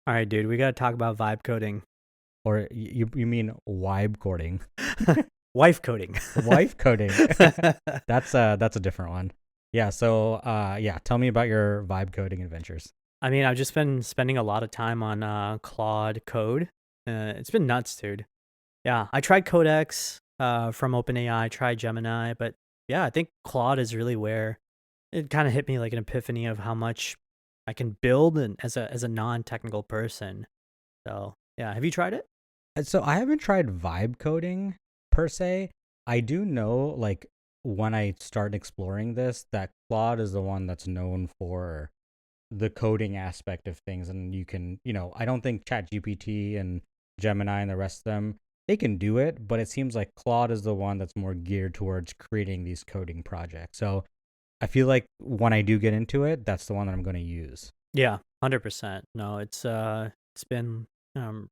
All right, dude, we got to talk about vibe coding. Or you mean wibe coding? Wife coding. Wife coding. That's a different one. Yeah, so tell me about your vibe coding adventures. I mean, I've just been spending a lot of time on Claude Code. It's been nuts, dude. Yeah, I tried Codex from OpenAI, tried Gemini, but yeah, I think Claude is really where it kind of hit me like an epiphany of how much I can build and as a non-technical person. So, yeah, have you tried it? So I haven't tried vibe coding per se. I do know, like, when I start exploring this, that Claude is the one that's known for the coding aspect of things. And you can, I don't think ChatGPT and Gemini and the rest of them, they can do it, but it seems like Claude is the one that's more geared towards creating these coding projects. So I feel like when I do get into it, that's the one that I'm going to use. Yeah, 100%. No, it's been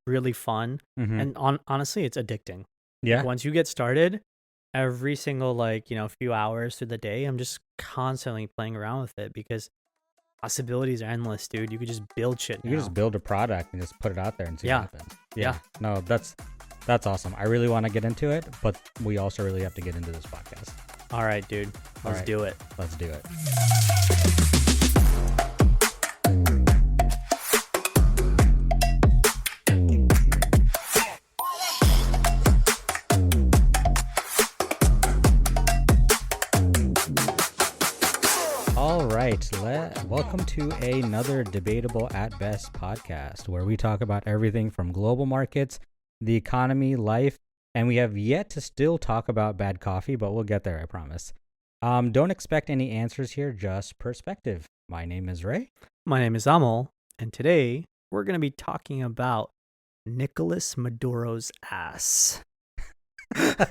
really fun, Mm-hmm. and honestly, it's addicting. Like Yeah. once you get started, every single few hours through the day, I'm just constantly playing around with it because possibilities are endless, dude. You could just build shit You can now. just build a product and just put it out there and see Yeah, what happens. yeah. No, that's awesome. I really want to get into it, but we also really have to get into this podcast. All right, dude. All Let's right. do it. Let's do it. All right, welcome to another Debatable at Best podcast, where we talk about everything from global markets, the economy, life, and we have yet to still talk about bad coffee, but we'll get there, I promise. Don't expect any answers here, just perspective. My name is Ray. My name is Amol, and today we're gonna be talking about Nicolas Maduro's ass.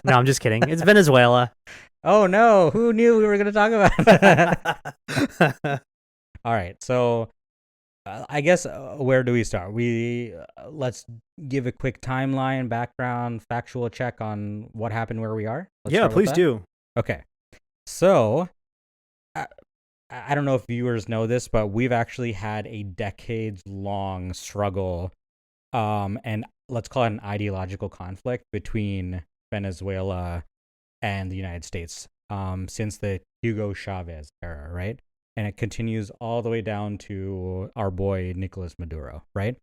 No, I'm just kidding. It's Venezuela. Oh no, who knew we were going to talk about that? All right, so I guess where do we start? Let's give a quick timeline, background, factual check on what happened, where we are. Let's Yeah, start with please that. do. Okay, so I don't know if viewers know this, but we've actually had a decades-long struggle, and let's call it an ideological conflict between Venezuela and the United States, since the Hugo Chavez era, right? And it continues all the way down to our boy Nicolas Maduro, right?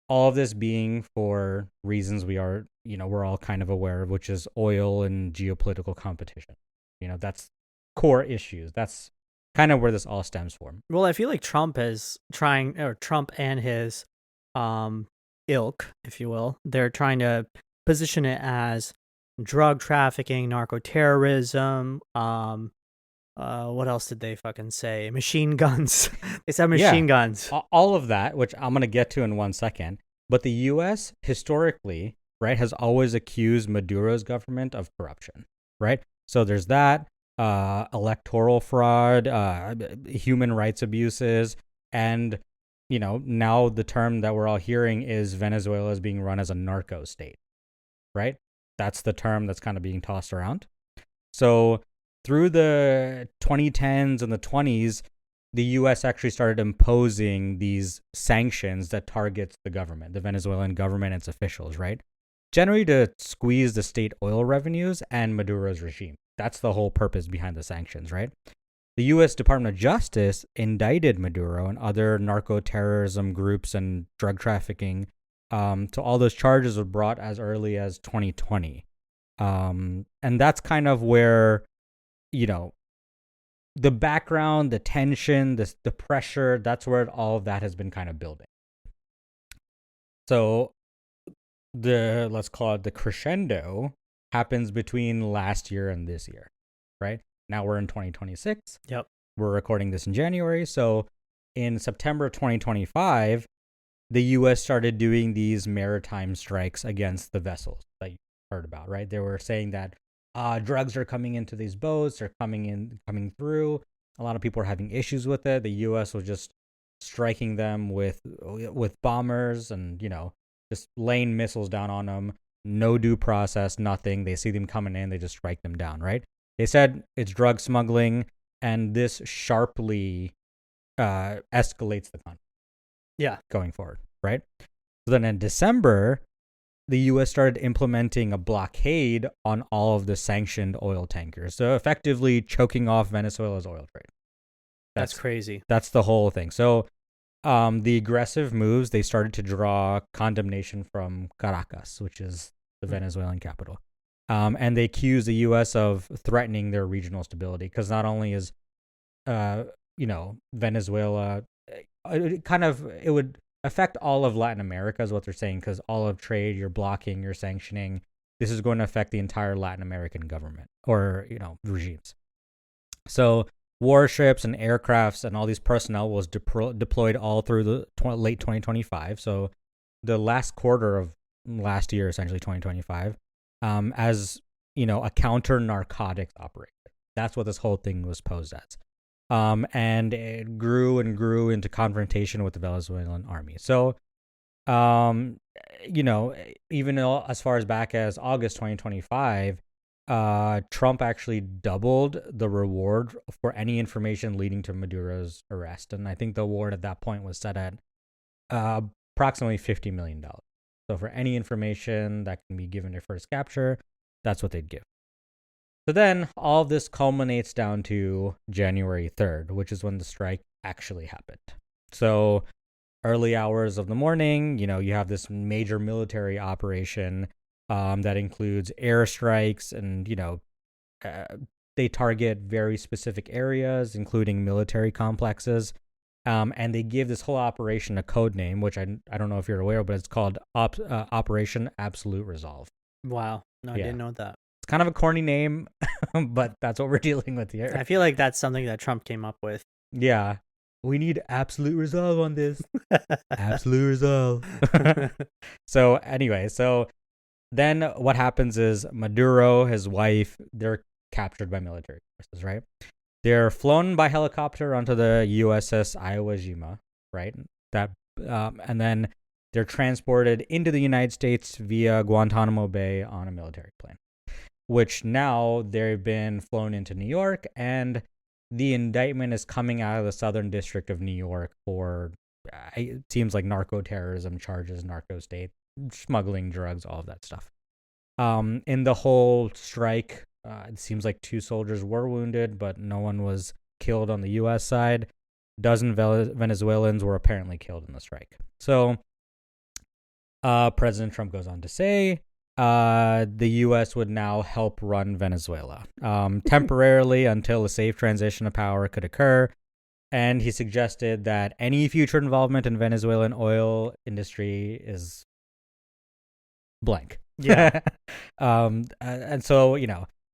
All of this being for reasons we're all kind of aware of, which is oil and geopolitical competition. That's core issues. That's kind of where this all stems from. Well, I feel like Trump and his ilk, if you will, they're trying to position it as drug trafficking, narco-terrorism, what else did they fucking say? Machine guns. They said machine guns. All of that, which I'm going to get to in 1 second. But the U.S. historically, right, has always accused Maduro's government of corruption, right? So there's that, electoral fraud, human rights abuses, and, now the term that we're all hearing is Venezuela is being run as a narco state, right? That's the term that's kind of being tossed around. So through the 2010s and the 20s, the U.S. actually started imposing these sanctions that targets the government, the Venezuelan government and its officials, right? Generally to squeeze the state oil revenues and Maduro's regime. That's the whole purpose behind the sanctions, right? The U.S. Department of Justice indicted Maduro and other narco-terrorism groups and drug trafficking. So all those charges were brought as early as 2020. And that's kind of where, the background, the tension, the pressure, that's where all of that has been kind of building. So let's call it the crescendo happens between last year and this year, right? Now we're in 2026. Yep. We're recording this in January. So in September 2025, the U.S. started doing these maritime strikes against the vessels that you heard about, right? They were saying that drugs are coming into these boats, they're coming through. A lot of people are having issues with it. The U.S. was just striking them with bombers and, just laying missiles down on them. No due process, nothing. They see them coming in, they just strike them down, right? They said it's drug smuggling, and this sharply escalates the conflict. Yeah. Going forward. right? So then in December, the U.S. started implementing a blockade on all of the sanctioned oil tankers, so effectively choking off Venezuela's oil trade. That's That's crazy. that's the whole thing. So the aggressive moves, they started to draw condemnation from Caracas, which is the Venezuelan capital. And they accused the U.S. of threatening their regional stability because not only is, uh, Venezuela, it would affect all of Latin America, is what they're saying, because all of trade, you're blocking, you're sanctioning. This is going to affect the entire Latin American government or, regimes. So warships and aircrafts and all these personnel was deployed all through the late 2025. So the last quarter of last year, essentially 2025, as a counter narcotics operation. That's what this whole thing was posed as. And it grew and grew into confrontation with the Venezuelan army. So, even as far as back as August 2025, Trump actually doubled the reward for any information leading to Maduro's arrest. And I think the award at that point was set at approximately $50 million. So for any information that can be given to first capture, that's what they'd give. So then all of this culminates down to January 3rd, which is when the strike actually happened. So early hours of the morning, you have this major military operation that includes airstrikes and, they target very specific areas, including military complexes. And they give this whole operation a code name, which I don't know if you're aware of, but it's called Operation Absolute Resolve. Wow. No, I Yeah. didn't know that. It's kind of a corny name, but that's what we're dealing with here. I feel like that's something that Trump came up with. Yeah. We need absolute resolve on this. Absolute resolve. So anyway, then what happens is Maduro, his wife, they're captured by military forces, right? They're flown by helicopter onto the USS Iowa Jima, right? And then they're transported into the United States via Guantanamo Bay on a military plane, which now they've been flown into New York, and the indictment is coming out of the Southern District of New York for, it seems like narco-terrorism charges, narco-state, smuggling drugs, all of that stuff. In the whole strike, it seems like 2 soldiers were wounded, but no one was killed on the U.S. side. A dozen Venezuelans were apparently killed in the strike. So President Trump goes on to say the U.S. would now help run Venezuela temporarily until a safe transition of power could occur. And he suggested that any future involvement in Venezuelan oil industry is blank. Yeah. And so,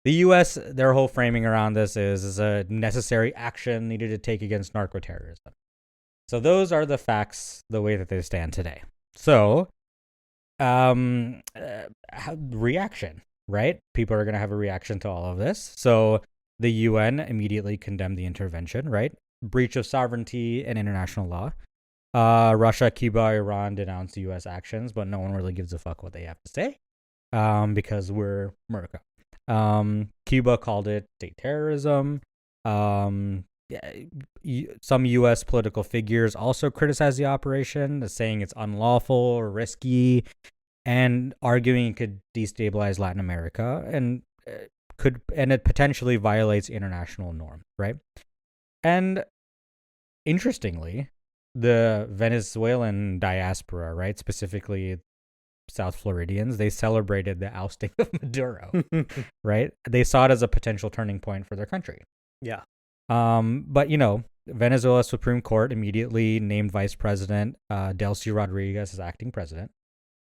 the U.S., their whole framing around this is a necessary action needed to take against narco-terrorism. So those are the facts, the way that they stand today. So, reaction, right? People are going to have a reaction to all of this. So the UN immediately condemned the intervention, right? Breach of sovereignty and international law. Russia, Cuba, Iran denounced the U.S. actions, but no one really gives a fuck what they have to say because we're America. Cuba called it state terrorism. Some U.S. political figures also criticized the operation, saying it's unlawful or risky, and arguing it could destabilize Latin America and it potentially violates international norms, right? And interestingly, the Venezuelan diaspora, right, specifically South Floridians, they celebrated the ousting of Maduro, right? They saw it as a potential turning point for their country. Yeah. But Venezuela's Supreme Court immediately named Vice President Delcy Rodriguez as acting president.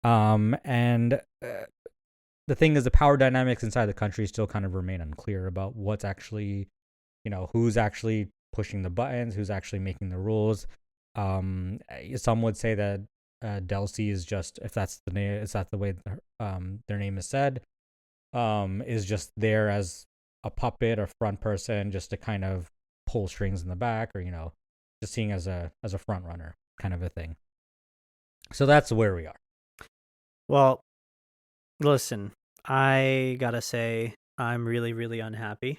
And the thing is, the power dynamics inside the country still kind of remain unclear about what's actually, who's actually pushing the buttons, who's actually making the rules. Some would say that Delcy is just, if that's the name, is that the way their name is said, is just there as a puppet or front person, just to kind of pull strings in the back, or just seeing as a front runner kind of a thing. So that's where we are. Well, listen, I gotta say, I'm really, really unhappy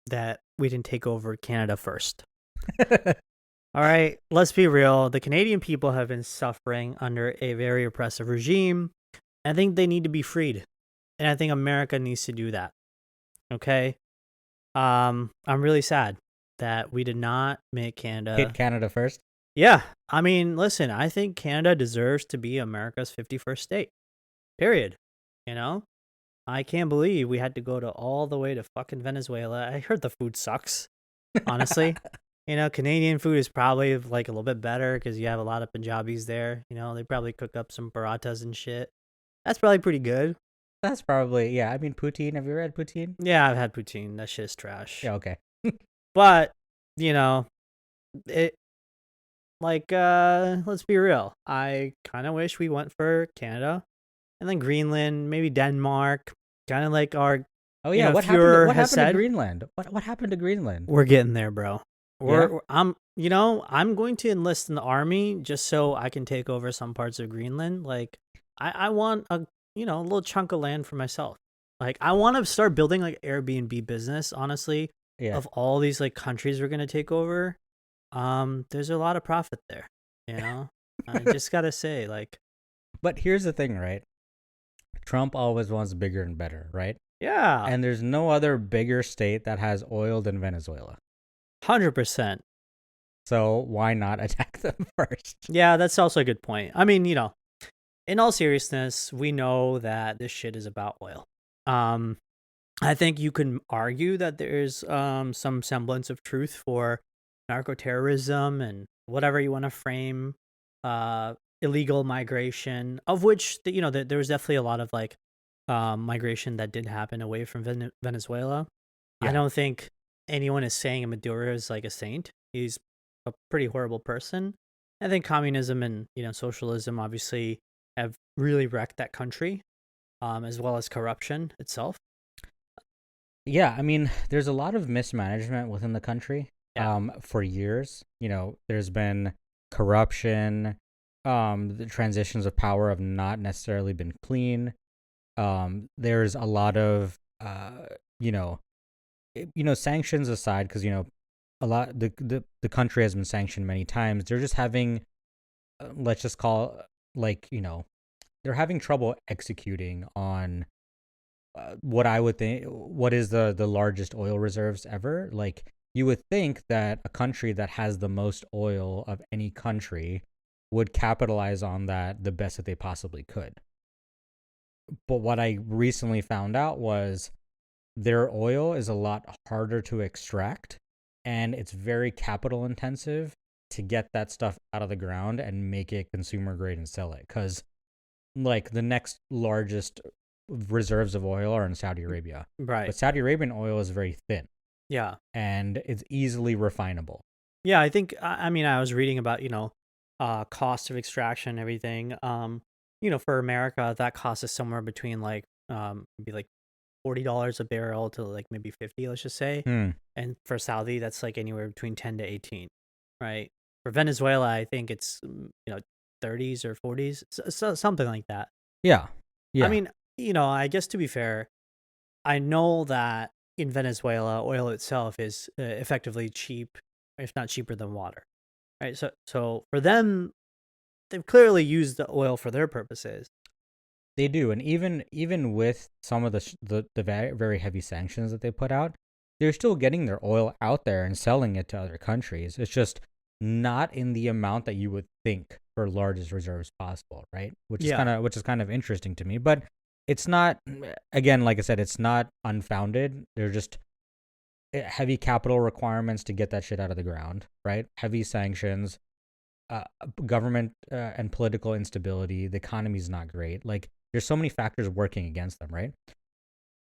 that we didn't take over Canada first. All right, let's be real. The Canadian people have been suffering under a very oppressive regime. I think they need to be freed. And I think America needs to do that. Okay? I'm really sad that we did not make Hit Canada. Canada first. Yeah. I mean, listen, I think Canada deserves to be America's 51st state. Period. You know? I can't believe we had to go to all the way to fucking Venezuela. I heard the food sucks, honestly. Canadian food is probably like a little bit better because you have a lot of Punjabis there. They probably cook up some parathas and shit. That's probably pretty good. That's probably, yeah. I mean, poutine. Have you ever had poutine? Yeah, I've had poutine. That shit is trash. Yeah, okay. But, you know, it let's be real. I kind of wish we went for Canada and then Greenland, maybe Denmark, kind of like our, Oh yeah, what happened? Fuhrer What has happened to said. Greenland? What happened to Greenland? We're getting there, bro. Yeah. I'm going to enlist in the army just so I can take over some parts of Greenland. Like, I want a little chunk of land for myself. Like, I want to start building like Airbnb business, honestly, Yeah. of all these like countries we're going to take over. There's a lot of profit there, you know? I just got to say, like, But here's the thing, right? Trump always wants bigger and better, right? yeah, And there's no other bigger state that has oil than Venezuela. 100%. So why not attack them first? Yeah, that's also a good point. I mean, in all seriousness, we know that this shit is about oil. I think you can argue that there's some semblance of truth for narco-terrorism and whatever you want to frame illegal migration, of which there was definitely a lot of like migration that did happen away from Venezuela. I Yeah. don't think anyone is saying Maduro is like a saint. He's a pretty horrible person. I think communism and socialism obviously have really wrecked that country, as well as corruption itself. Yeah, I mean, there's a lot of mismanagement within the country. Yeah. For years, there's been corruption. The transitions of power have not necessarily been clean. There's a lot of, sanctions aside, because a lot the country has been sanctioned many times. They're just having, let's just call like they're having trouble executing on what I would think what is the largest oil reserves ever. Like you would think that a country that has the most oil of any country would capitalize on that the best that they possibly could. But what I recently found out was their oil is a lot harder to extract and it's very capital intensive to get that stuff out of the ground and make it consumer grade and sell it. Because like the next largest reserves of oil are in Saudi Arabia. Right. But Saudi Arabian oil is very thin Yeah. and it's easily refinable. Yeah, I think I mean I was reading about, cost of extraction and everything. For America, that cost is somewhere between like maybe like $40 a barrel to like maybe 50, let's just say. And for Saudi, that's like anywhere between 10 to 18, right? For Venezuela, I think it's 30s or 40s, so something like that. Yeah. Yeah. I mean, I guess to be fair, I know that in Venezuela, oil itself is effectively cheap, if not cheaper than water, right? So for them, they've clearly used the oil for their purposes. They do, and even with some of the very, very heavy sanctions that they put out, they're still getting their oil out there and selling it to other countries. It's just not in the amount that you would think for largest reserves possible, right? Which is kind of interesting to me. But it's not, again, like I said, it's not unfounded. They're just heavy capital requirements to get that shit out of the ground, right? Heavy sanctions, government and political instability. The economy's not great. Like there's so many factors working against them, right?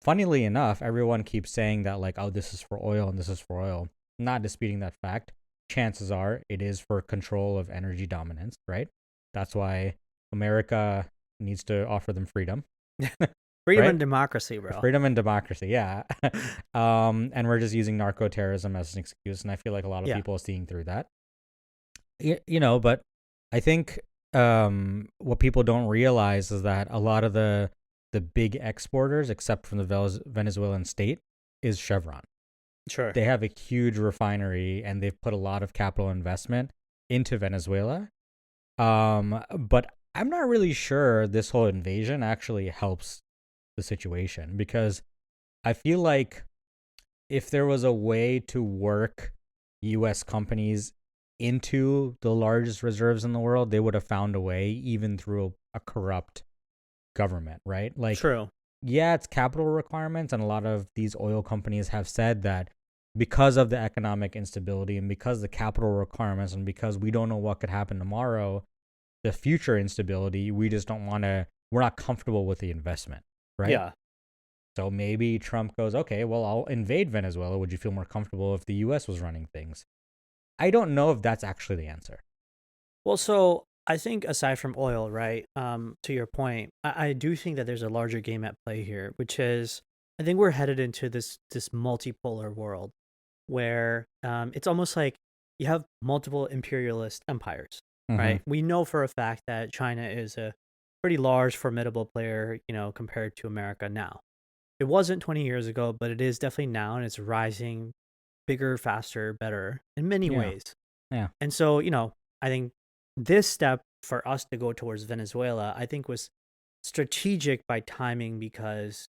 Funnily enough, everyone keeps saying that like, oh, this is for oil and this is for oil. Not disputing that fact. Chances are it is for control of energy dominance, right? That's why America needs to offer them freedom. Freedom Right? and democracy, bro. Freedom and democracy, yeah. And we're just using narco terrorism as an excuse, and I feel like a lot of people are seeing through that. But I think what people don't realize is that a lot of the big exporters, except from the Venezuelan state, is Chevron. Sure. They have a huge refinery and they've put a lot of capital investment into Venezuela. But I'm not really sure this whole invasion actually helps the situation, because I feel like if there was a way to work US companies into the largest reserves in the world, they would have found a way, even through a corrupt government, right? Like, True. yeah, it's capital requirements, and a lot of these oil companies have said that because of the economic instability and because the capital requirements and because we don't know what could happen tomorrow, the future instability, we just don't want to, we're not comfortable with the investment, right? Yeah. So maybe Trump goes, okay, well, I'll invade Venezuela. Would you feel more comfortable if the US was running things? I don't know if that's actually the answer. Well, so I think aside from oil, right? To your point, I do think that there's a larger game at play here, which is I think we're headed into this multipolar world where it's almost like you have multiple imperialist empires, Mm-hmm. right? We know for a fact that China is a pretty large, formidable player, compared to America now. It wasn't 20 years ago, but it is definitely now, and it's rising bigger, faster, better in many Yeah. ways. Yeah. And so, I think this step for us to go towards Venezuela, I think was strategic by timing because,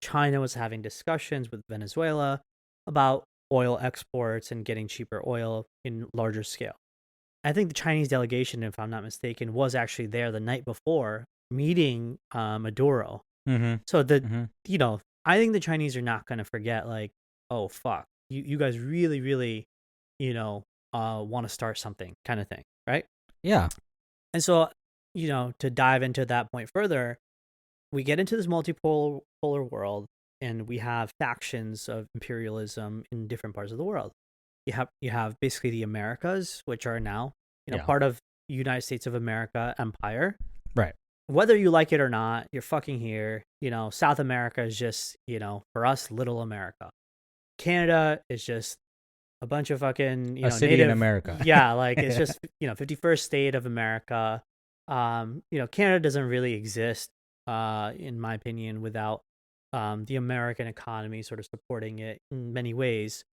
China was having discussions with Venezuela about oil exports and getting cheaper oil in larger scale. I think the Chinese delegation, if I'm not mistaken, was actually there the night before meeting Maduro. Mm-hmm. So Mm-hmm. I think the Chinese are not going to forget, like, oh, fuck, you guys really, really, want to start something kind of thing, right? Yeah. And so, to dive into that point further, we get into this multipolar world, and we have factions of imperialism in different parts of the world. You have basically the Americas, which are now, Yeah. part of United States of America empire. Right. Whether you like it or not, you're fucking here. South America is just, for us, little America. Canada is just a bunch of fucking, A city in native. America. Yeah, like it's just, 51st state of America. Canada doesn't really exist, in my opinion, without the American economy sort of supporting it in many ways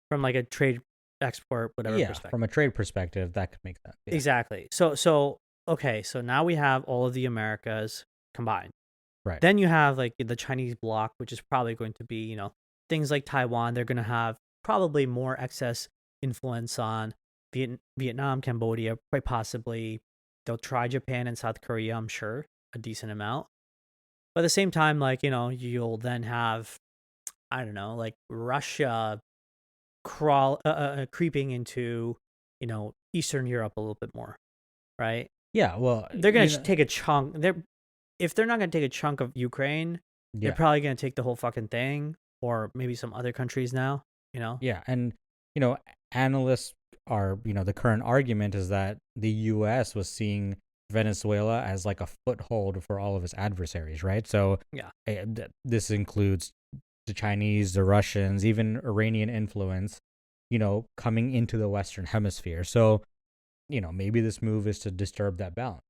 from like a trade export, whatever Yeah, perspective. from a trade perspective, that could make sense. Yeah. Exactly. So okay, so now we have all of the Americas combined. Right. Then you have like the Chinese bloc, which is probably going to be, things like Taiwan. They're going to have probably more excess influence on Vietnam, Cambodia, quite possibly. They'll try Japan and South Korea, I'm sure, a decent amount. But at the same time, like, you'll then have, I don't know, like Russia creeping into, Eastern Europe a little bit more, right? Yeah, well, They're going to take a chunk. If they're not going to take a chunk of Ukraine, they're yeah. probably going to take the whole fucking thing, or maybe some other countries now, Yeah, and analysts are, the current argument is that the US was seeing Venezuela as like a foothold for all of its adversaries, right? So Yeah. This includes the Chinese, the Russians, even Iranian influence, coming into the Western hemisphere. So, maybe this move is to disturb that balance.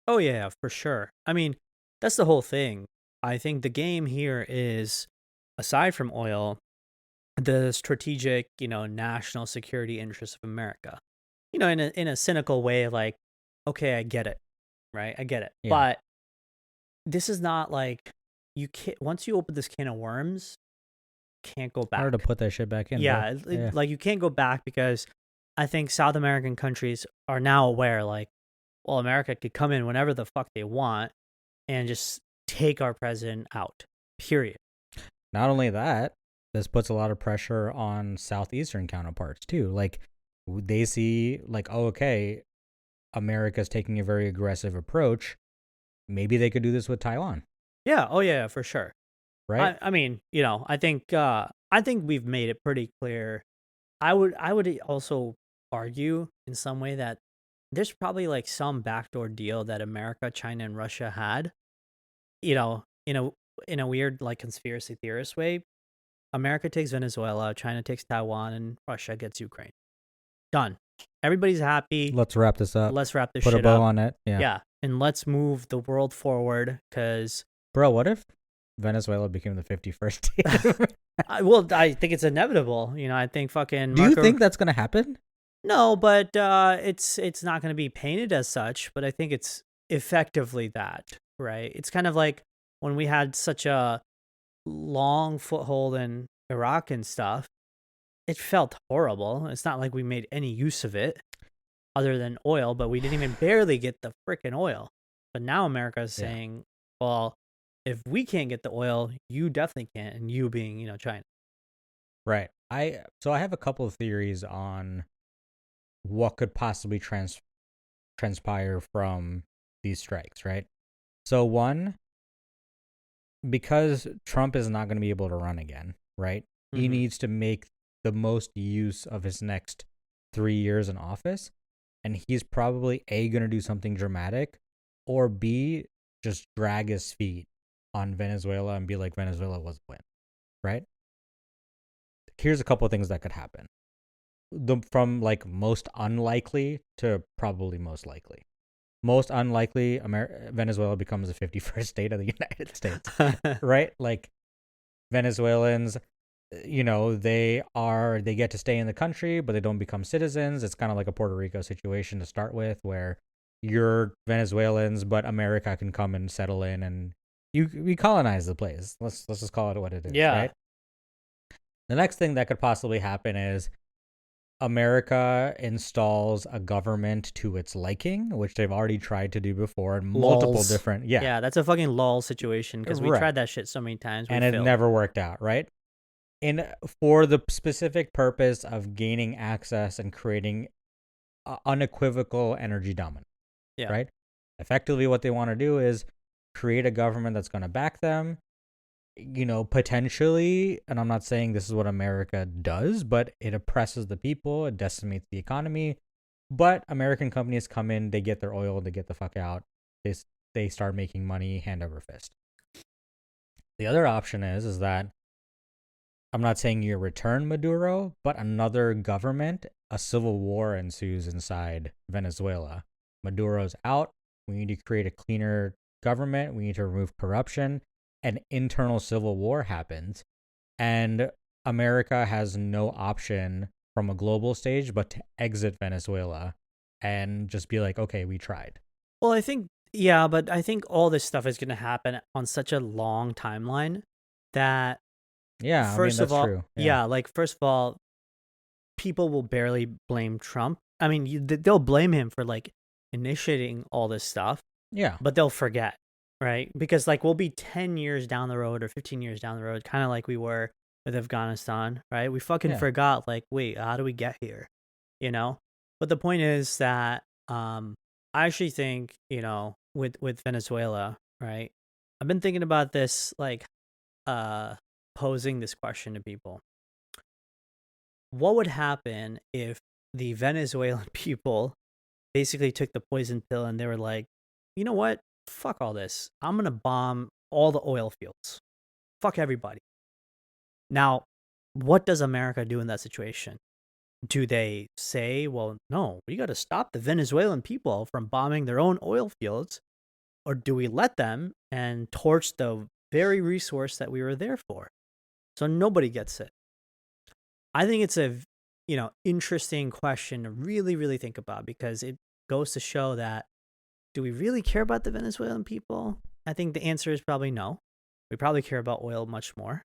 Oh yeah, for sure. I mean, that's the whole thing. I think the game here is, aside from oil, the strategic, national security interests of America. In a cynical way, like, okay, I get it, right? I get it, Yeah. but this is not like you can't. Once you open this can of worms, can't go back. Hard to put that shit back in. Yeah, Yeah. like you can't go back because I think South American countries are now aware, like, well, America could come in whenever the fuck they want and just take our president out. Period. Not only that, this puts a lot of pressure on southeastern counterparts too. Like, they see like, oh, okay, America's taking a very aggressive approach. Maybe they could do this with Taiwan. Yeah. Oh yeah, for sure. Right. I mean, I think we've made it pretty clear. I would also argue in some way that there's probably like some backdoor deal that America, China, and Russia had. In a weird like conspiracy theorist way. America takes Venezuela, China takes Taiwan, and Russia gets Ukraine. Done. Everybody's happy. Let's wrap this up. Let's wrap this Put shit a bow up. on it. Yeah. Yeah, and let's move the world forward because Bro, what if Venezuela became the 51st state? I think it's inevitable. I think fucking Do you Marco. think that's gonna happen? No, but it's not going to be painted as such. But I think it's effectively that, right? It's kind of like when we had such a long foothold in Iraq and stuff. It felt horrible. It's not like we made any use of it other than oil, but we didn't even barely get the freaking oil. But now America is Yeah. saying, well, if we can't get the oil, you definitely can't. And you being, China. Right. I have a couple of theories on what could possibly transpire from these strikes, right? So one, because Trump is not going to be able to run again, right? He Mm-hmm. needs to make the most use of his next 3 years in office. And he's probably A, going to do something dramatic, or B, just drag his feet on Venezuela and be like, Venezuela was a win, right? Here's a couple of things that could happen. From like most unlikely to probably most likely. Most unlikely, Venezuela becomes the 51st state of the United States, right? Like Venezuelans, they get to stay in the country, but they don't become citizens. It's kind of like a Puerto Rico situation to start with, where you're Venezuelans, but America can come and settle in, and we colonize the place. Let's just call it what it is, Yeah. right? The next thing that could possibly happen is America installs a government to its liking, which they've already tried to do before in multiple Lols. different, yeah, Yeah, that's a fucking lol situation because we right, tried that shit so many times. We and it failed. never worked out, right? In For the specific purpose of gaining access and creating unequivocal energy dominance, Yeah. right? Effectively, what they want to do is create a government that's going to back them, potentially. And I'm not saying this is what America does, but it oppresses the people, it decimates the economy. But American companies come in, they get their oil, they get the fuck out, they they start making money hand over fist. The other option is that I'm not saying you return Maduro, but another government, a civil war ensues inside Venezuela. Maduro's out. We need to create a cleaner government. We need to remove corruption. An internal civil war happens. And America has no option from a global stage but to exit Venezuela and just be like, okay, we tried. Well, yeah, but I think all this stuff is going to happen on such a long timeline that, Yeah, I mean, first of that's all, true. Yeah. yeah, like, first of all, people will barely blame Trump. I mean, they'll blame him for like initiating all this stuff, Yeah. but they'll forget, right? Because like we'll be 10 years down the road or 15 years down the road, kind of like we were with Afghanistan, right? We fucking Yeah. forgot, like, wait, how do we get here? You know? But the point is that I actually think, with Venezuela, right? I've been thinking about this, like, uh posing this question to people. What would happen if the Venezuelan people basically took the poison pill and they were like, you know what? Fuck all this. I'm going to bomb all the oil fields. Fuck everybody. Now, what does America do in that situation? Do they say, well, no, we got to stop the Venezuelan people from bombing their own oil fields? Or do we let them and torch the very resource that we were there for? So nobody gets it. I think it's a, interesting question to really, really think about because it goes to show that, do we really care about the Venezuelan people? I think the answer is probably no. We probably care about oil much more.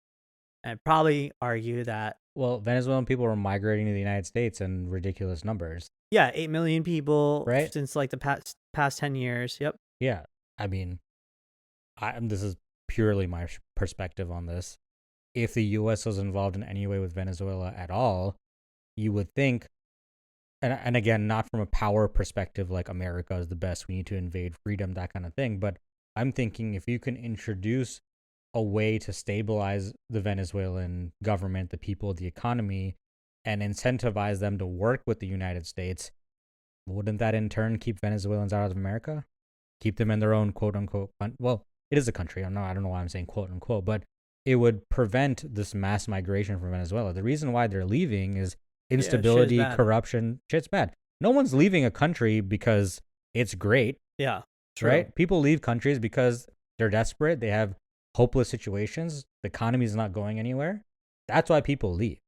And I'd probably argue that, Well, Venezuelan people were migrating to the United States in ridiculous numbers, yeah, 8 million people right? since like the past 10 years. Yep. Yeah. I mean, this is purely my perspective on this. If the U.S. was involved in any way with Venezuela at all, you would think, and again, not from a power perspective, like America is the best, we need to invade freedom, that kind of thing. But I'm thinking if you can introduce a way to stabilize the Venezuelan government, the people, the economy, and incentivize them to work with the United States, wouldn't that in turn keep Venezuelans out of America? Keep them in their own quote unquote, well, it is a country. I don't know why I'm saying quote unquote, but it would prevent this mass migration from Venezuela. The reason why they're leaving is Yeah, shit is instability, bad. corruption, shit's bad. No one's leaving a country because it's great, Yeah, true. right? People leave countries because they're desperate, they have hopeless situations, the economy is not going anywhere. That's why people leave.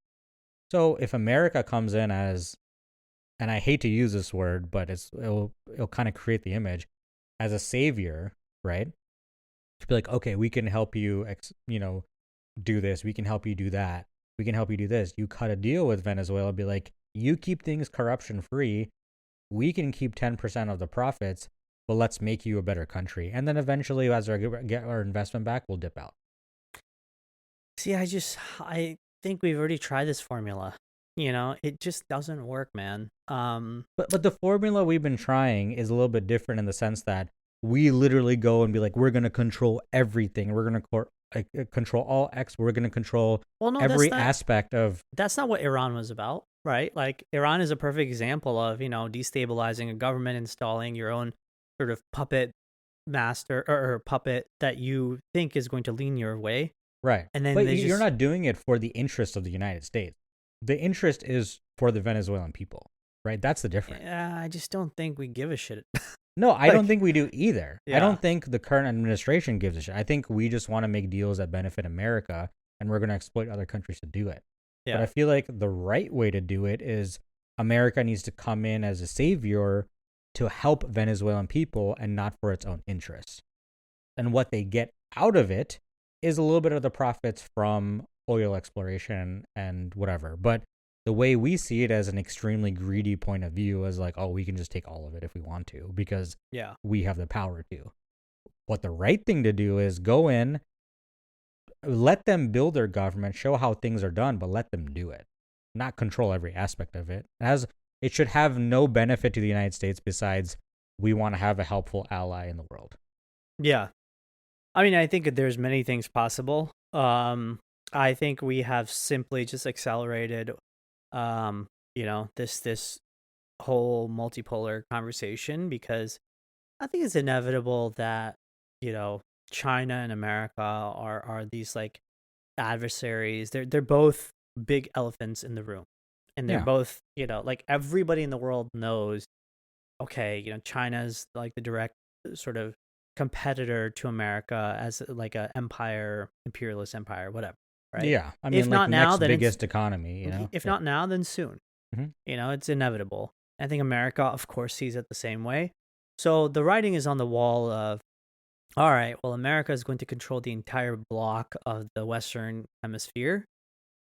So if America comes in as, and I hate to use this word, but it'll kind of create the image as a savior, right? To be like, okay, we can help you, do this. We can help you do that. We can help you do this. You cut a deal with Venezuela, be like, you keep things corruption free. We can keep 10% of the profits, but let's make you a better country. And then eventually, as we get our investment back, we'll dip out. See, I think we've already tried this formula. It just doesn't work, man. But the formula we've been trying is a little bit different in the sense that we literally go and be like, we're going to control everything. We're going to control all X. We're going to control Well, no, every aspect of. that's not what Iran was about, right? Like Iran is a perfect example of, destabilizing a government, installing your own sort of puppet master or puppet that you think is going to lean your way. Right. And then But you're not doing it for the interest of the United States. The interest is for the Venezuelan people, right? That's the difference. Yeah, I just don't think we give a shit. No, I don't think we do either. Yeah. I don't think the current administration gives a shit. I think we just want to make deals that benefit America, and we're going to exploit other countries to do it. Yeah. But I feel like the right way to do it is America needs to come in as a savior to help Venezuelan people and not for its own interests. And what they get out of it is a little bit of the profits from oil exploration and whatever. But the way we see it as an extremely greedy point of view is like, oh, we can just take all of it if we want to because we have the power to. What the right thing to do is go in, let them build their government, show how things are done, but let them do it. Not control every aspect of it. It should have no benefit to the United States besides we want to have a helpful ally in the world. Yeah. I mean, I think there's many things possible. I think we have simply just accelerated, this whole multipolar conversation because I think it's inevitable that, China and America are these like adversaries. They're both big elephants in the room. And they're both, like everybody in the world knows, okay, China's like the direct sort of competitor to America as like a imperialist empire, whatever. Right. Yeah. I mean, if like not now, next then biggest economy, if not now, then soon. Mhm. It's inevitable. I think America, of course, sees it the same way. So the writing is on the wall of, all right, well, America is going to control the entire block of the Western Hemisphere,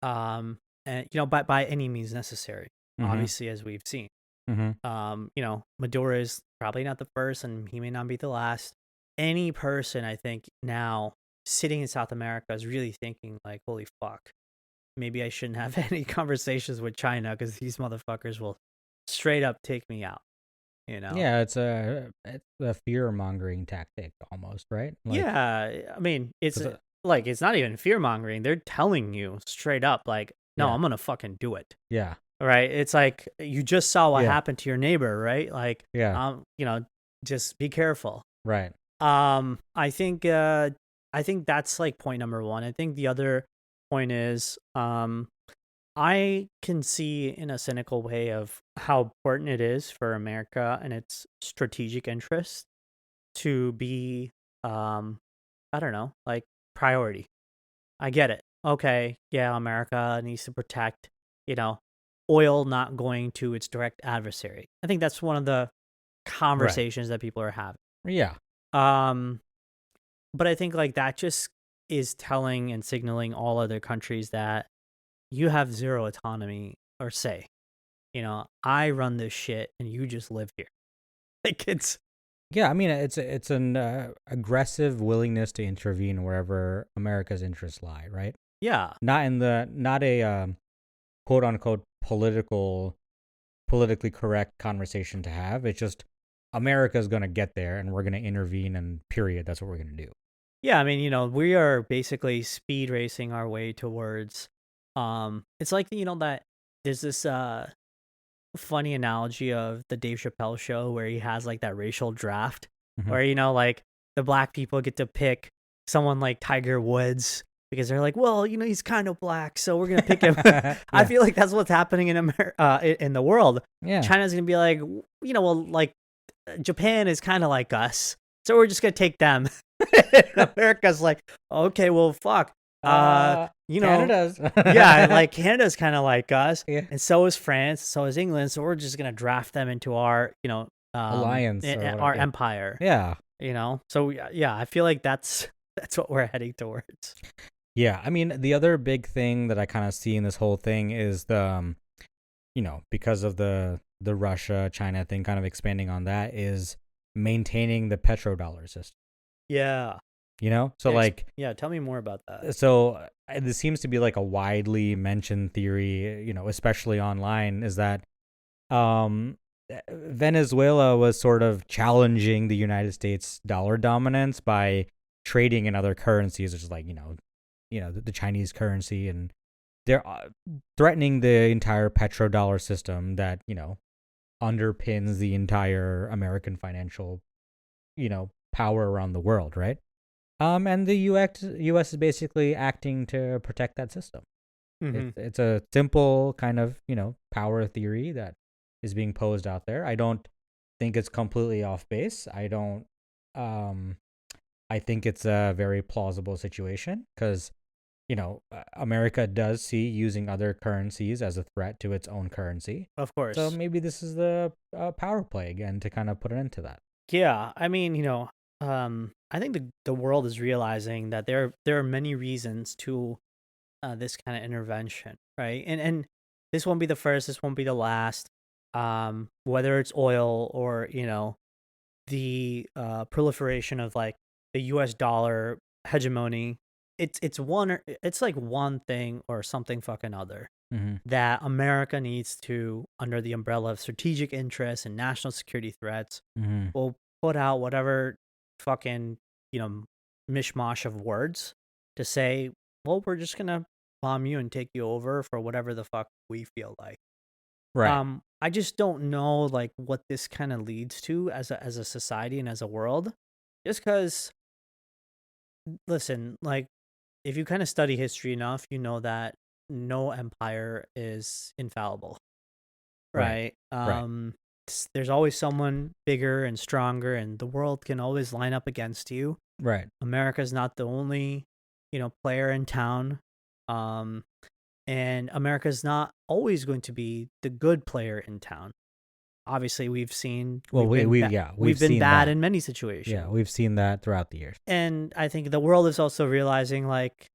and by any means necessary. Obviously, as we've seen. Maduro is probably not the first, and he may not be the last. Any person, I think, now sitting in South America is really thinking like, holy fuck, maybe I shouldn't have any conversations with China because these motherfuckers will straight up take me out. Yeah, it's a fear mongering tactic almost, right? Like, yeah, I mean, it's not even fear mongering. They're telling you straight up, like, no, I'm gonna fucking do it. Yeah. Right. It's like you just saw what happened to your neighbor, right? Like, just be careful. Right. I think that's like point number one. I think the other point is, I can see in a cynical way of how important it is for America and its strategic interest to be, I don't know, like priority. I get it. Okay. Yeah. America needs to protect, oil not going to its direct adversary. I think that's one of the conversations that people are having. Yeah. But I think like that just is telling and signaling all other countries that you have zero autonomy or say. I run this shit and you just live here. Like it's. Yeah, I mean it's an aggressive willingness to intervene wherever America's interests lie, right? Yeah. Not a quote unquote politically correct conversation to have. It's just America's going to get there and we're going to intervene and period. That's what we're going to do. Yeah, I mean, we are basically speed racing our way towards it's like that there's this funny analogy of the Dave Chappelle show where he has like that racial draft where like the black people get to pick someone like Tiger Woods because they're like, well, he's kind of black, so we're gonna pick him. I feel like that's what's happening in in the world. Yeah, China's gonna be like, well, like Japan is kind of like us, so we're just gonna take them. America's like, okay, well, fuck. You know, Canada's. yeah, like Canada's kind of like us, Yeah. and so is France, so is England. So we're just gonna draft them into our, Alliance or whatever. our Yeah. empire. Yeah. So yeah, I feel like that's that's what we're heading towards. Yeah. I mean, the other big thing that I kind of see in this whole thing is because of the Russia China thing, kind of expanding on that, is maintaining the petrodollar system. Yeah. So Yeah, like, yeah, tell me more about that. this seems to be like a widely mentioned theory, especially online, is that um Venezuela was sort of challenging the United States dollar dominance by trading in other currencies, which is like, the Chinese currency, and they're threatening the entire petrodollar system that, underpins the entire American financial, power around the world, right? And the US is basically acting to protect that system. Mm-hmm. It's a simple kind of, power theory that is being posed out there. I don't think it's completely off base. I think it's a very plausible situation because, America does see using other currencies as a threat to its own currency. Of course. So maybe this is the power play again to kind of put an end to that. Yeah, I mean, I think the world is realizing that there are many reasons to this kind of intervention, right? And this won't be the first, this won't be the last. Whether it's oil or the proliferation of like the U.S. dollar hegemony, it's like one thing or something fucking other Mm-hmm. that America needs to, under the umbrella of strategic interests and national security threats, Mm-hmm. will put out whatever fucking, mishmash of words to say, well, we're just gonna bomb you and take you over for whatever the fuck we feel like. Right. I just don't know like what this kind of leads to as a society and as a world. Just because, listen, like if you kind of study history enough, you know that no empire is infallible, Right. right? Right. There's always someone bigger and stronger, and the world can always line up against you. Right. America's not the only, player in town. Um, and America's not always going to be the good player in town. Obviously, Well, we've we've been seen bad that. in many Yeah, situations. we've seen that throughout the years. And I think the world is also realizing like,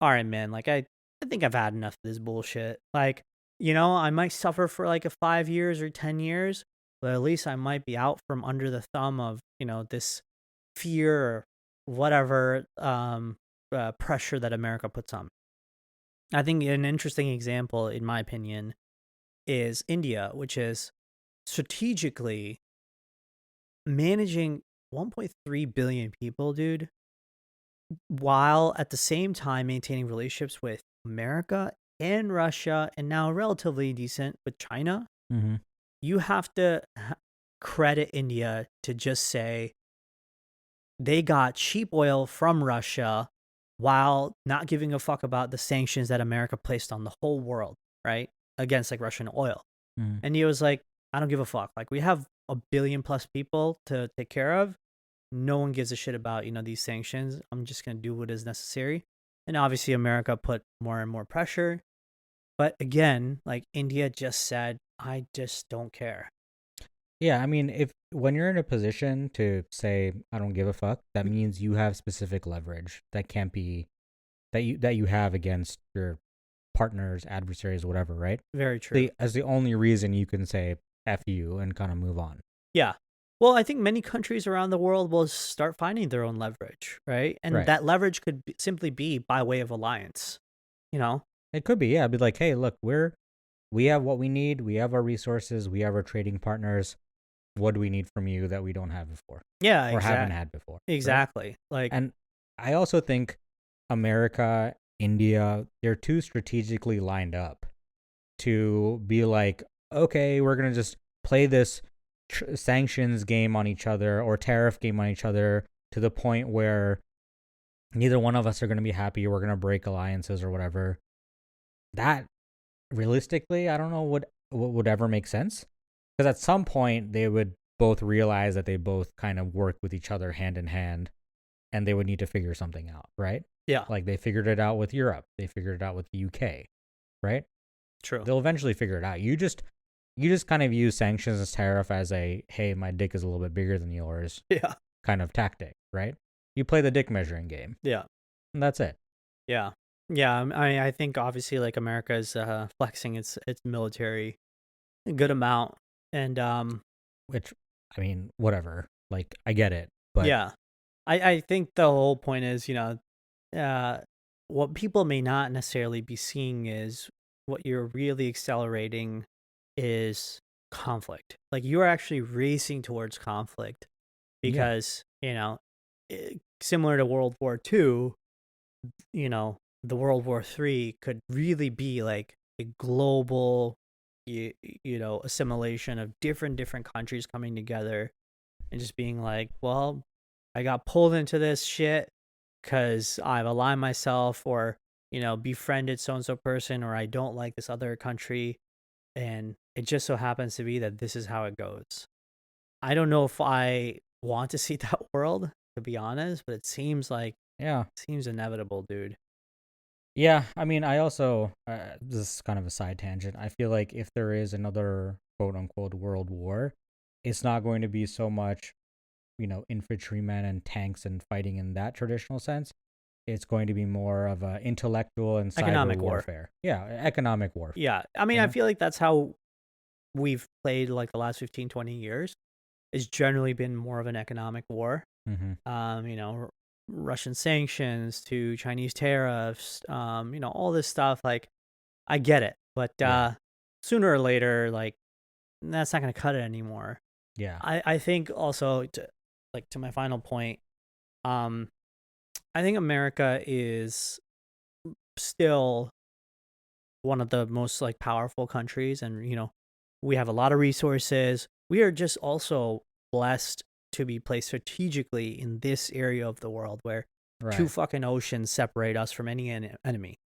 all right, man, like I think I've had enough of this bullshit. Like, I might suffer for like a 5 years or 10 years, but at least I might be out from under the thumb of, this fear or whatever pressure that America puts on. I think an interesting example, in my opinion, is India, which is strategically managing 1.3 billion people, dude, while at the same time maintaining relationships with America and Russia, and now relatively decent with China. Mm-hmm. You have to credit India to just say they got cheap oil from Russia while not giving a fuck about the sanctions that America placed on the whole world, right? Against like Russian oil. Mm-hmm. And he was like, I don't give a fuck. Like, we have a billion plus people to take care of. No one gives a shit about, these sanctions. I'm just going to do what is necessary. And obviously, America put more and more pressure. But again, like, India just said, I just don't care. Yeah, I mean, when you're in a position to say I don't give a fuck, that means you have specific leverage that can't be that you have against your partners, adversaries, whatever, right? Very true. As the only reason you can say F you and kind of move on. Yeah. Well, I think many countries around the world will start finding their own leverage, right? And Right. that leverage could simply be by way of alliance, It could be, yeah. Be like, hey, look, we have what we need. We have our resources. We have our trading partners. What do we need from you that we don't have before? Yeah, or haven't had before? Exactly. Right? Like, And I also think America, India, they're too strategically lined up to be like, okay, we're gonna just play this sanctions game on each other or tariff game on each other to the point where neither one of us are gonna be happy. We're gonna break alliances or whatever. That realistically, I don't know what would ever make sense, because at some point they would both realize that they both kind of work with each other hand in hand, and they would need to figure something out, right? Yeah, Like they figured it out with Europe, they figured it out with the UK, right? true. They'll eventually figure it out. You just kind of use sanctions as tariff as a hey, my dick is a little bit bigger than yours Yeah, kind of tactic, right? You play the dick measuring game, yeah, and that's it. yeah, yeah. I think obviously like America is flexing its military a good amount, and Which, I mean, whatever. Like, I get it, but yeah, I think the whole point is, uh, what people may not necessarily be seeing is what you're really accelerating is conflict. Like you are actually racing towards conflict yeah, because, similar to World War II, the World War III could really be like a global, assimilation of different countries coming together and just being like, well, I got pulled into this shit because I've aligned myself or, befriended so and so person, or I don't like this other country. And it just so happens to be that this is how it goes. I don't know if I want to see that world, to be honest, but it yeah. seems inevitable, dude. Yeah, I mean, I also, this is kind of a side tangent. I feel like if there is another quote unquote world war, it's not going to be so much, infantrymen and tanks and fighting in that traditional sense. It's going to be more of a intellectual and cyber Economic war. warfare. Yeah, economic warfare, Yeah. I mean, you I know? feel like that's how we've played like the last 15, 20 years. It's generally been more of an economic war. Mm-hmm. um, you know, Russian sanctions to Chinese tariffs, all this stuff. Like, I get it, but Yeah, sooner or later, like, that's not going to cut it anymore. yeah, I think also, to my final point, um, I think America is still one of the most like powerful countries, and we have a lot of resources. We are just also blessed to be placed strategically in this area of the world where two right. fucking oceans separate us from any enemy.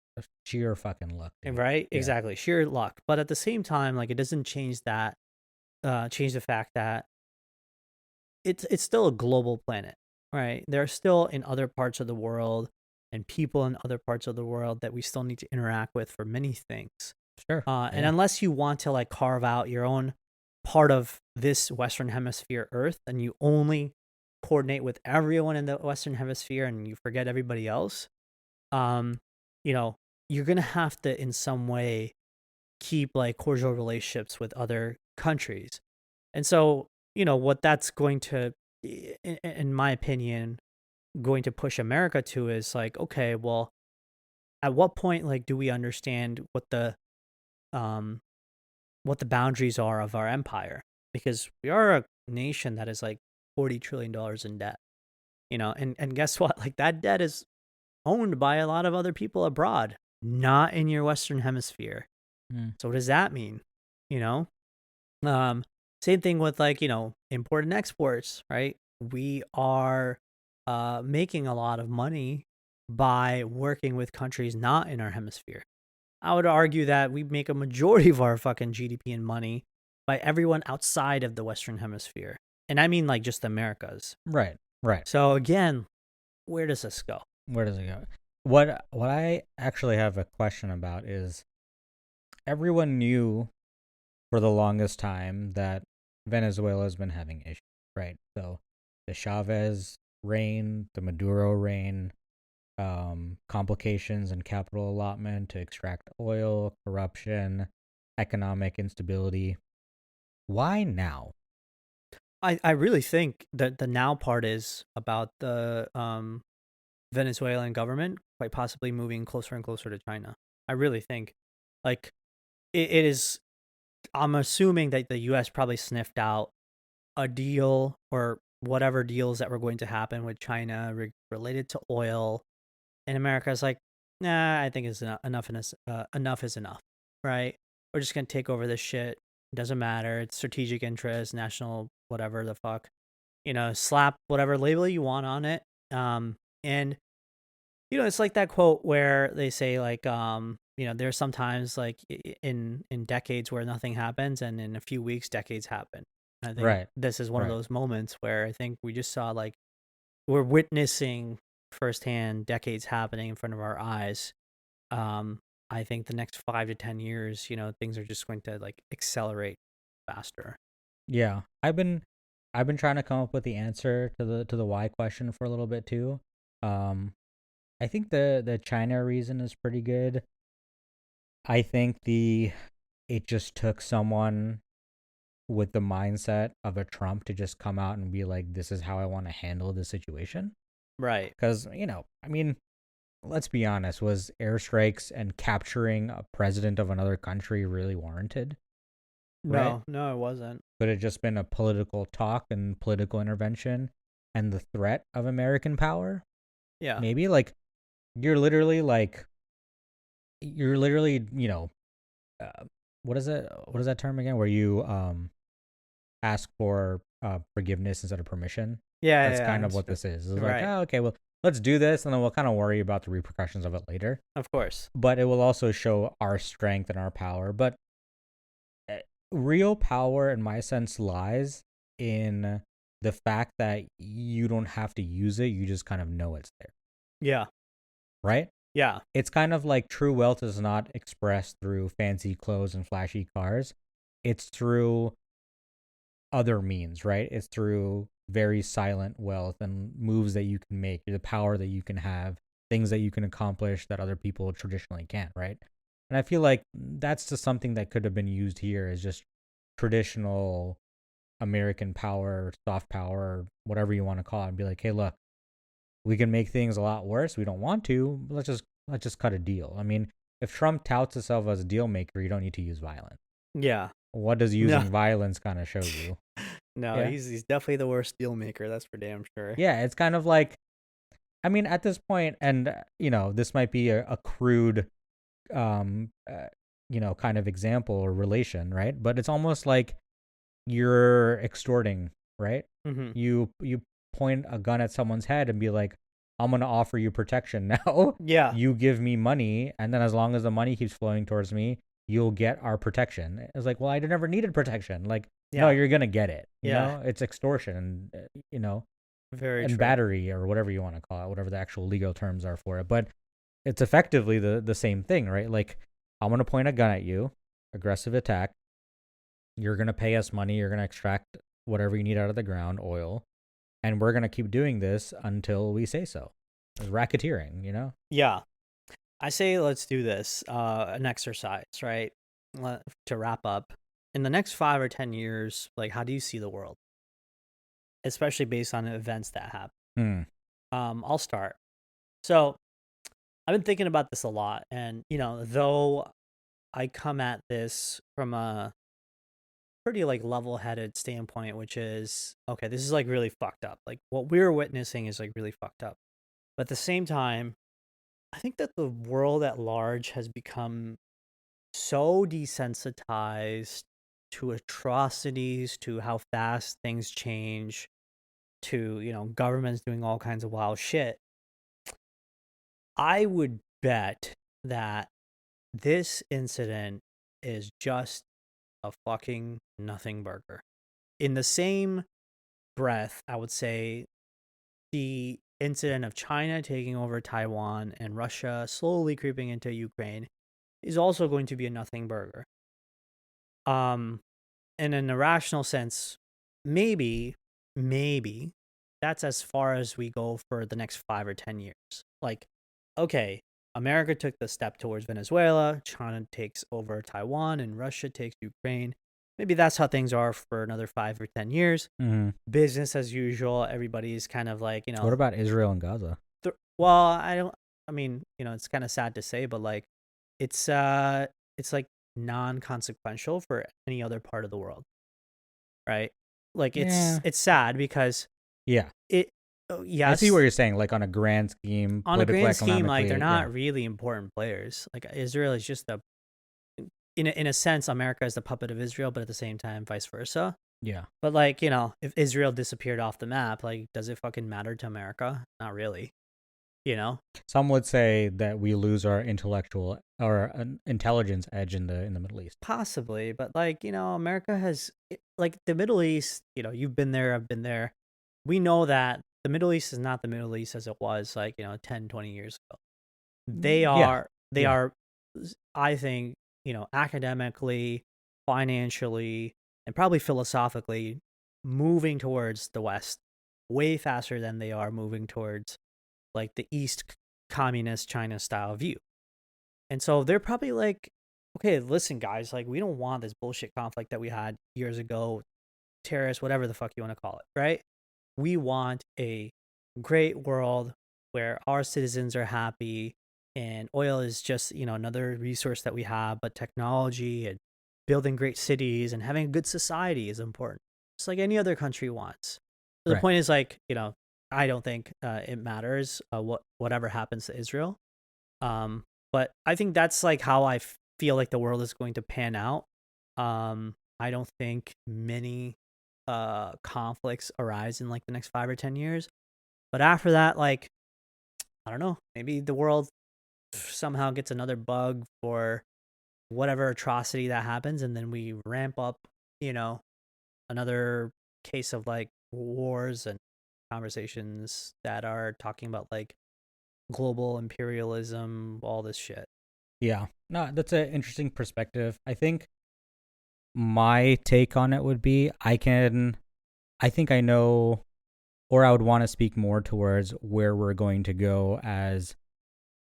Sheer fucking luck, dude. Right? Yeah, Exactly. Sheer luck. But at the same time, like it doesn't change the fact that it's still a global planet, right? There are still in other parts of the world and people in other parts of the world that we still need to interact with for many things. sure. And Yeah, unless you want to like carve out your own part of this Western Hemisphere Earth and you only coordinate with everyone in the Western Hemisphere and you forget everybody else, um, you know, you're gonna have to in some way keep like cordial relationships with other countries. And so, what that's going to, in my opinion, going to push America to is like, okay, well, at what point like do we understand um what the boundaries are of our empire? Because we are a nation that is like $40 trillion in debt, and guess what? Like that debt is owned by a lot of other people abroad, not in your Western hemisphere. mm, So what does that mean? You know, um, Same thing with like import and exports, right? We are making a lot of money by working with countries not in our hemisphere. I would argue that we make a majority of our fucking GDP and money by everyone outside of the Western hemisphere. And I mean like just the Americas. right, right. So again, where does this go? Where does it go? What I actually have a question about is everyone knew for the longest time that Venezuela has been having issues, right? So the Chavez reign, the Maduro reign, complications in capital allotment to extract oil, corruption, economic instability. Why now? I really think that the now part is about the Venezuelan government quite possibly moving closer and closer to China. I really think like it is. I'm assuming that the U.S. probably sniffed out a deal or whatever deals that were going to happen with China related to oil, and America's like, nah, I think it's enough is enough, right? We're just gonna take over this shit. It doesn't matter. It's strategic interest, national, whatever the fuck. Slap whatever label you want on it. And it's like that quote where they say like, there's sometimes like in decades where nothing happens, and in a few weeks, decades happen. I think Right, this is one of right. those moments where I think we just saw like we're witnessing firsthand decades happening in front of our eyes. Um, I think the next 5 to 10 years, things are just going to like accelerate faster. Yeah, I've been trying to come up with the answer to the why question for a little bit too. Um, I think the China reason is pretty good. I think the it just took someone with the mindset of a Trump to just come out and be like, "This is how I want to handle the situation." Right. Because I mean, let's be honest, was airstrikes and capturing a president of another country really warranted? Right? No, no, it wasn't. Could it just been a political talk and political intervention and the threat of American power? Yeah. Maybe you're literally like you're literally uh, what is it? What is that term again? Where you ask for forgiveness instead of permission. Yeah, That's yeah, yeah. kind of what this is. It's like, Right. oh, okay, well, let's do this, and then we'll kind of worry about the repercussions of it later. Of course. But it will also show our strength and our power. But uh, real power, in my sense, lies in the fact that you don't have to use it; you just kind of know it's there, Yeah. right? Yeah. It's kind of like true wealth is not expressed through fancy clothes and flashy cars. It's through other means, right? It's through very silent wealth and moves that you can make, the power that you can have, things that you can accomplish that other people traditionally can't, right? And I feel like that's just something that could have been used here as just traditional American power, soft power, whatever you want to call it, and be like, hey, look, we can make things a lot worse. We don't want to. But let's just cut a deal. I mean, if Trump touts himself as a deal maker, you don't need to use violence. Yeah. What does No. using violence kind of show you? No, Yeah. he's definitely the worst deal maker, that's for damn sure. Yeah, it's kind of like, I mean, at this point, and this might be a crude, um, uh, kind of example or relation, right? But it's almost like you're extorting, right? Mhm. You point a gun at someone's head and be like, "I'm gonna offer you protection now. Yeah. You give me money, and then as long as the money keeps flowing towards me, you'll get our protection." It's like, well, I never needed protection. Like, no, Yeah. you're gonna get it. Yeah. It's extortion, and Very and true. battery or whatever you want to call it, whatever the actual legal terms are for it. But it's effectively the same thing, right? Like, I'm gonna point a gun at you, aggressive attack. You're gonna pay us money. You're gonna extract whatever you need out of the ground, oil, and we're gonna keep doing this until we say so. It's racketeering. Yeah. I say let's do this, an exercise, right? To wrap up. In the next 5 or 10 years, like how do you see the world? Especially based on events that happen. Hmm. I'll start. So, I've been thinking about this a lot, and though I come at this from a pretty like level-headed standpoint, which is okay, this is like really fucked up. Like what we're witnessing is like really fucked up. But at the same time, I think that the world at large has become so desensitized to atrocities, to how fast things change, to, governments doing all kinds of wild shit. I would bet that this incident is just a fucking nothing burger. In the same breath, I would say the incident of China taking over Taiwan and Russia slowly creeping into Ukraine is also going to be a nothing burger. Um, in an irrational sense, maybe that's as far as we go for the next 5 or 10 years. Like, okay, America took the step towards Venezuela, China takes over Taiwan, and Russia takes Ukraine. Maybe that's how things are for another 5 or 10 years. Mm-hmm. Business as usual. Everybody's kind of like, What about Israel and Gaza? well, I don't. I mean, it's kind of sad to say, but like, it's like non-consequential for any other part of the world, right? Like, Yeah. it's sad because Yeah. it. I see what Yes, you're saying. Like on a grand scheme, on a political, grand scheme, like they're economically, yeah. not really important players. Like Israel is just in a sense, America is the puppet of Israel, but at the same time, vice versa. Yeah. But like, if Israel disappeared off the map, like, does it fucking matter to America? Not really. You know? Some would say that we lose our intellectual or an intelligence edge in the Middle East. Possibly, but like, America has like the Middle East, you've been there, I've been there. We know that the Middle East is not the Middle East as it was like, 10, 20 years ago. They Yeah. are they Yeah. are I think, academically, financially, and probably philosophically moving towards the West way faster than they are moving towards like the East communist China style view. And so they're probably like, okay, listen, guys, like we don't want this bullshit conflict that we had years ago, terrorists, whatever the fuck you want to call it, right? We want a great world where our citizens are happy and oil is just, another resource that we have, but technology and building great cities and having a good society is important. Just like any other country wants. So the Right. point is like, I don't think it matters whatever happens to Israel. Um, but I think that's like how I feel like the world is going to pan out. I don't think many conflicts arise in like the next 5 or 10 years. But after that, like I don't know, maybe the world somehow gets another bug for whatever atrocity that happens, and then we ramp up, you know, another case of like wars and conversations that are talking about like global imperialism, all this shit. Yeah. No, that's an interesting perspective. I think my take on it would be I think I know, or I would want to speak more towards where we're going to go as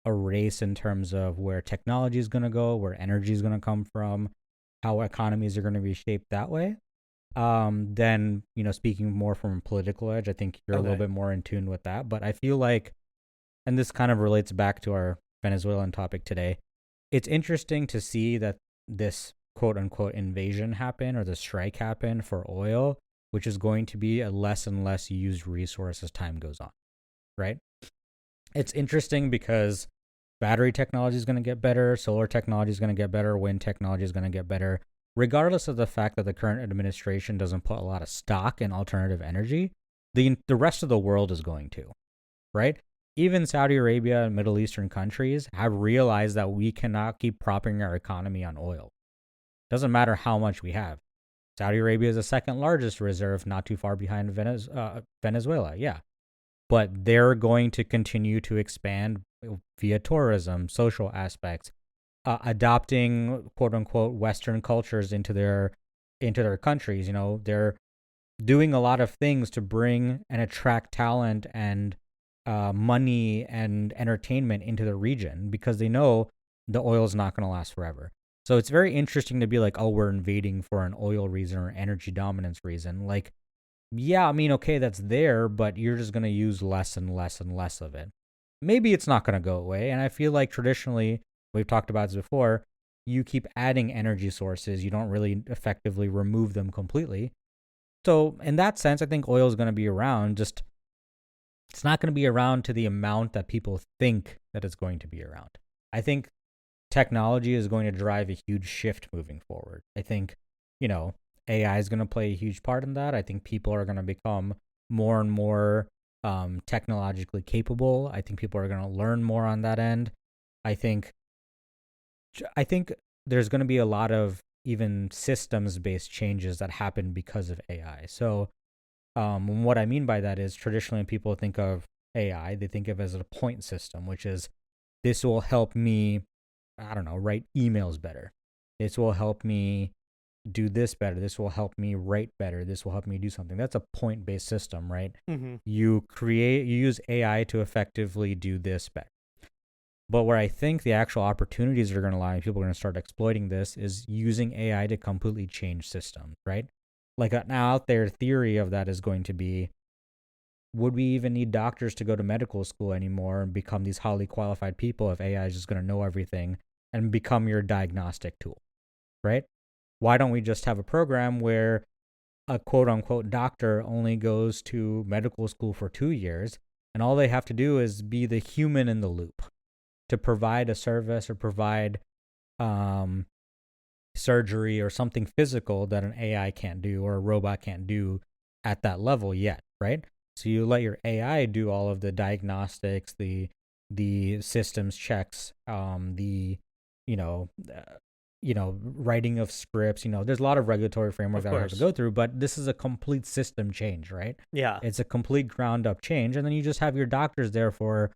a race in terms of where technology is going to go, where energy is going to come from, how economies are going to be shaped that way. Then, speaking more from a political edge, I think you're a little Okay. bit more in tune with that. But I feel like, and this kind of relates back to our Venezuelan topic today, it's interesting to see that this quote unquote invasion happen or the strike happen for oil, which is going to be a less and less used resource as time goes on, right? It's interesting because battery technology is going to get better, solar technology is going to get better, wind technology is going to get better, regardless of the fact that the current administration doesn't put a lot of stock in alternative energy. The rest of the world is going to, right? Even Saudi Arabia and Middle Eastern countries have realized that we cannot keep propping our economy on oil. Doesn't matter how much we have. Saudi Arabia is the second largest reserve, not too far behind Venezuela. Yeah. But they're going to continue to expand via tourism, social aspects, adopting quote unquote Western cultures into their countries. They're doing a lot of things to bring and attract talent and money and entertainment into the region because they know the oil is not going to last forever. So it's very interesting to be like, oh, we're invading for an oil reason or energy dominance reason. Like, yeah, I mean, okay, that's there, but you're just going to use less and less and less of it. Maybe it's not going to go away. And I feel like traditionally, we've talked about this before, you keep adding energy sources, you don't really effectively remove them completely. So, in that sense, I think oil is going to be around, just it's not going to be around to the amount that people think that it's going to be around. I think technology is going to drive a huge shift moving forward. I think, AI is going to play a huge part in that. I think people are going to become more and more technologically capable. I think people are going to learn more on that end. I think I think there's going to be a lot of even systems based changes that happen because of AI. So what I mean by that is traditionally when people think of AI, they think of it as a point system, which is this will help me, I don't know, write emails better. This will help me do this better. This will help me write better. This will help me do something. That's a point based system, right? Mm-hmm. You use AI to effectively do this better. But where I think the actual opportunities are going to lie, and people are going to start exploiting this, is using AI to completely change systems, right? Like an out there theory of that is going to be, would we even need doctors to go to medical school anymore and become these highly qualified people if AI is just going to know everything and become your diagnostic tool, right? Why don't we just have a program where a quote unquote doctor only goes to medical school for 2 years and all they have to do is be the human in the loop to provide a service or provide um, surgery or something physical that an AI can't do or a robot can't do at that level yet, right? So you let your AI do all of the diagnostics, the systems checks, the you know writing of scripts. There's a lot of regulatory framework Of that we have to course. go through, but this is a complete system change, right? Yeah. It's a complete ground up change. And then you just have your doctors there for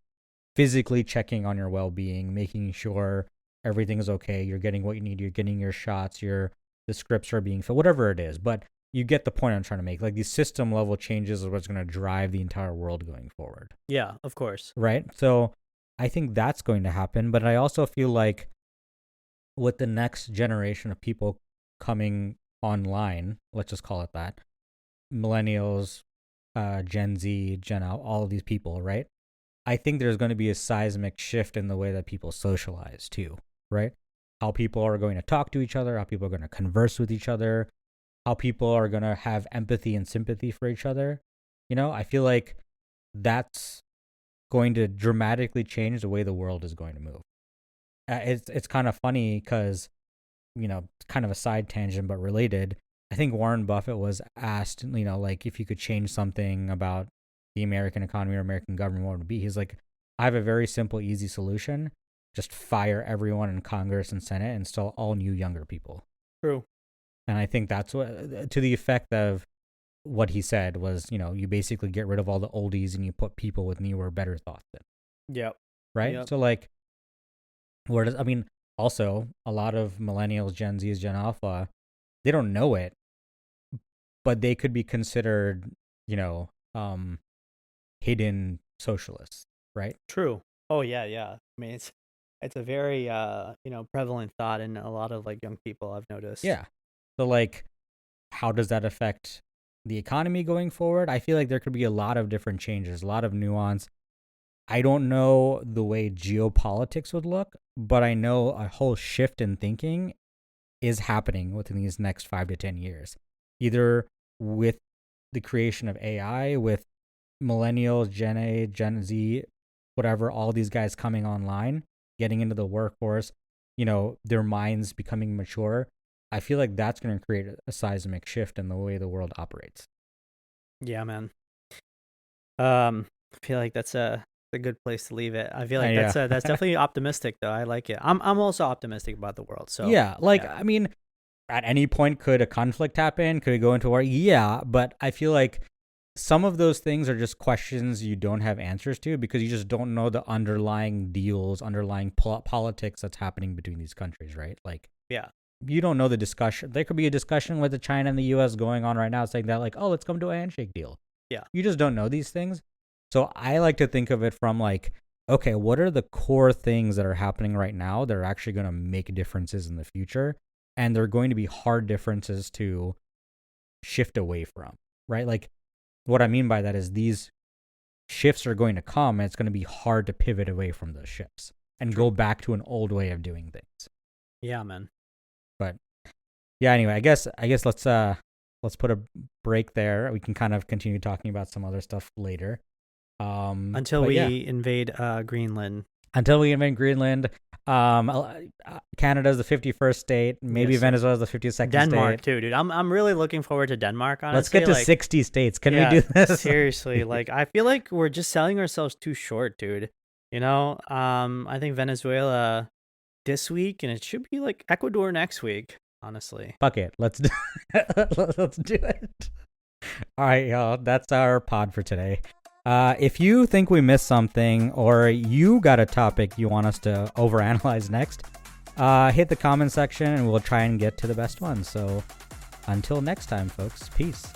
physically checking on your well-being, making sure everything is okay. You're getting what you need. You're getting your shots. The scripts are being filled, whatever it is. But you get the point I'm trying to make. Like, these system level changes are what's going to drive the entire world going forward. Yeah, of course. Right. So I think that's going to happen. But I also feel like with the next generation of people coming online, let's just call it that, millennials, Gen Z, Gen Alpha, all of these people, right? I think there's going to be a seismic shift in the way that people socialize too, right? How people are going to talk to each other, how people are going to converse with each other, how people are going to have empathy and sympathy for each other. I feel like that's going to dramatically change the way the world is going to move. It's kind of funny because, kind of a side tangent, but related. I think Warren Buffett was asked, like, if you could change something about the American economy or American government, what would it be? He's like, I have a very simple, easy solution. Just fire everyone in Congress and Senate and install all new younger people. True. And I think that's what, to the effect of what he said was, you basically get rid of all the oldies and you put people with newer, better thoughts in. Yep. Right? Yep. So, like, also, a lot of millennials, Gen Zs, Gen Alpha, they don't know it, but they could be considered, hidden socialists, right? True. Oh yeah, yeah. I mean, it's a very prevalent thought in a lot of like young people, I've noticed. Yeah. So, like, how does that affect the economy going forward? I feel like there could be a lot of different changes, a lot of nuance. I don't know the way geopolitics would look, but I know a whole shift in thinking is happening within these next 5 to 10 years, either with the creation of AI, with millennials, Gen A, Gen Z, whatever, all these guys coming online, getting into the workforce, their minds becoming mature. I feel like that's going to create a seismic shift in the way the world operates. Yeah, man. I feel like that's a good place to leave it. I feel like that's definitely optimistic though. I like it. I'm also optimistic about the world. So I mean, at any point could a conflict happen? Could it go into war? Yeah, but I feel like some of those things are just questions you don't have answers to because you just don't know the underlying deals, underlying politics that's happening between these countries, right? Like, yeah, you don't know the discussion. There could be a discussion with the China and the U.S. going on right now saying that, like, oh, let's come to a handshake deal. Yeah. You just don't know these things. So I like to think of it from like, okay, what are the core things that are happening right now that are actually going to make differences in the future? And they're going to be hard differences to shift away from, right? Like, what I mean by that is these shifts are going to come and it's going to be hard to pivot away from those shifts and go back to an old way of doing things. Yeah, man. But yeah, anyway, I guess let's put a break there. We can kind of continue talking about some other stuff later. Until we invade Greenland. Until we invade Greenland. Canada's the 51st state. Maybe yes, Venezuela is the 52nd Denmark state. too, dude. I'm really looking forward to Denmark, honestly. Let's get to 60 states. Can we do this? Seriously, like, I feel like we're just selling ourselves too short, dude. I think Venezuela this week, and it should be like Ecuador next week, honestly. Fuck it. Let's do it. All right, y'all. That's our pod for today. If you think we missed something or you got a topic you want us to overanalyze next, hit the comment section and we'll try and get to the best one. So until next time, folks, peace.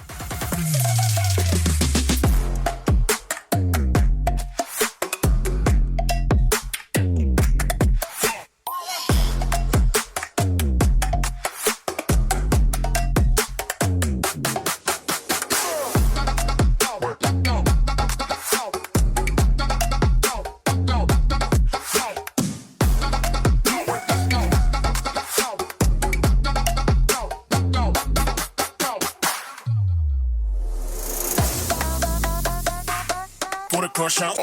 Put a crush out.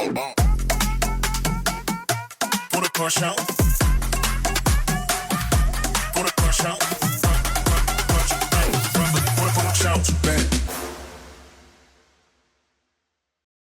Put a crush out. Put a crush out. Put a crush out.